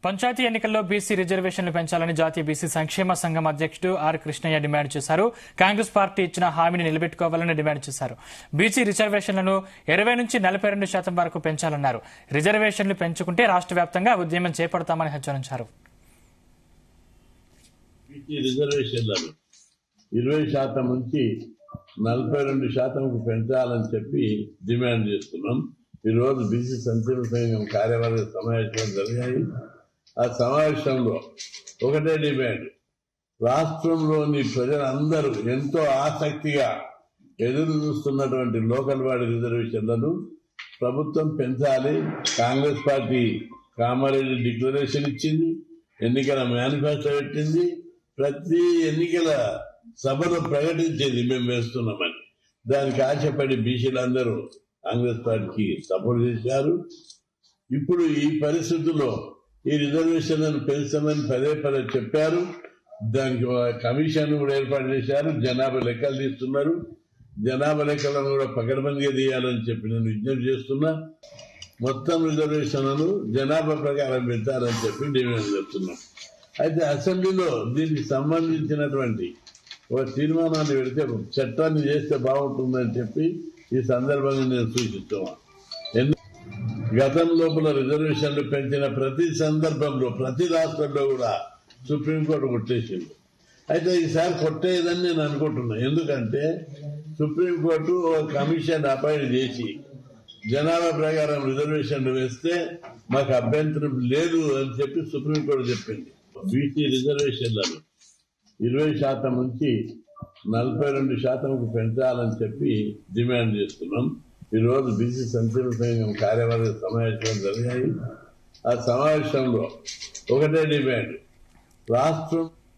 పంచాయతీ ఎన్నికల్లో బీసీ రిజర్వేషన్లు పెంచాలని జాతీయ బీసీ సంక్షేమ సంఘం అధ్యక్షుడు ఆర్ కృష్ణయ్య డిమాండ్ చేశారు. కాంగ్రెస్ పార్టీ ఇచ్చిన హామీని నిలబెట్టుకోవాలని డిమాండ్ చేశారు. బీసీ రిజర్వేషన్లను 20 నుంచి 42% వరకు పెంచాలన్నారు. రిజర్వేషన్లు పెంచుకుంటే రాష్ట్ర వ్యాప్తంగా ఉద్యమం చేపడతామని హెచ్చరించారు. 20% నుంచి 42% పెంచాలని చెప్పి డిమాండ్ చేస్తున్నాం. ఈ రోజు బీసీ సంక్షేమ సంఘం కార్యవర్గ సమావేశాలు జరిగాయి. ఆ సమావేశంలో ఒకటే డిమాండ్, రాష్ట్రంలోని ప్రజలందరూ ఎంతో ఆసక్తిగా ఎదురు చూస్తున్నటువంటి లోకల్ బాడీ రిజర్వేషన్లను ప్రభుత్వం పెంచాలి. కాంగ్రెస్ పార్టీ కామారెడ్డి డిక్లరేషన్ ఇచ్చింది, ఎన్నికల మేనిఫెస్టో పెట్టింది, ప్రతి ఎన్నికల సభలో ప్రకటించేది మేము వేస్తున్నామని. దానికి ఆశపడి బీసీలందరూ కాంగ్రెస్ పార్టీకి సపోర్ట్ చేశారు. ఇప్పుడు ఈ పరిస్థితుల్లో ఈ రిజర్వేషన్లను పెంచమని పదే చెప్పారు. దానికి కమిషన్ కూడా ఏర్పాటు చేశారు. జనాభా లెక్కలు తీస్తున్నారు. జనాభా లెక్కలను కూడా పకడ్బందీగా తీయాలని చెప్పి నేను విజ్ఞప్తి చేస్తున్నా. మొత్తం రిజర్వేషన్లను జనాభా ప్రకారం పెంచాలని చెప్పి డిమాండ్ చేస్తున్నాం. అయితే అసెంబ్లీలో దీనికి సంబంధించినటువంటి ఒక తీర్మానాన్ని పెడితే చట్టాన్ని చేస్తే బాగుంటుందని చెప్పి ఈ సందర్భంగా నేను సూచిస్తున్నాను. గతం లోపల రిజర్వేషన్లు పెంచిన ప్రతి సందర్భంలో ప్రతి రాష్ట్రంలో కూడా సుప్రీంకోర్టు కొట్టేసింది. అయితే ఈసారి కొట్టేదని నేను అనుకుంటున్నా. ఎందుకంటే సుప్రీంకోర్టు ఒక కమిషన్ అపాయింట్ చేసి జనాభా ప్రకారం రిజర్వేషన్లు వేస్తే మాకు అభ్యంతరం లేదు అని చెప్పి సుప్రీంకోర్టు చెప్పింది. బీసీ రిజర్వేషన్లను 20% నుంచి 42% పెంచాలని చెప్పి డిమాండ్ చేస్తున్నాం. ఈ రోజు బీసీ సంక్షేమ సంఘం కార్యవర్గ సమావేశాలు జరిగాయి. ఆ సమావేశంలో ఒకటే డిమాండ్, రాష్ట్రం